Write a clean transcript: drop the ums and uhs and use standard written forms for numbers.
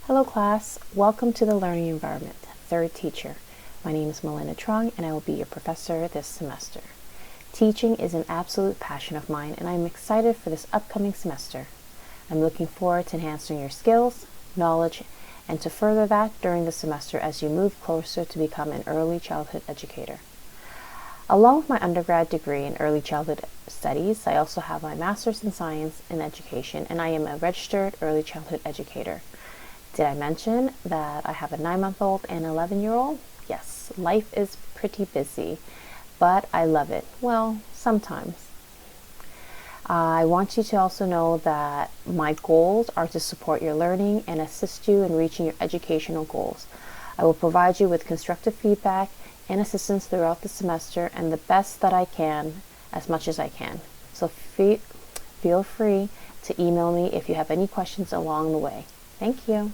Hello class, welcome to the learning environment, third teacher. My name is Melinda Trung and I will be your professor this semester. Teaching is an absolute passion of mine and I'm excited for this upcoming semester. I'm looking forward to enhancing your skills, knowledge, and to further that during the semester as you move closer to become an early childhood educator. Along with my undergrad degree in early childhood studies, I also have my master's in science in education and I am a registered early childhood educator. Did I mention that I have a 9-month-old and 11-year-old? Yes, life is pretty busy, but I love it. Well, sometimes. I want you to also know that my goals are to support your learning and assist you in reaching your educational goals. I will provide you with constructive feedback and assistance throughout the semester and the best that I can, as much as I can. So feel free to email me if you have any questions along the way. Thank you.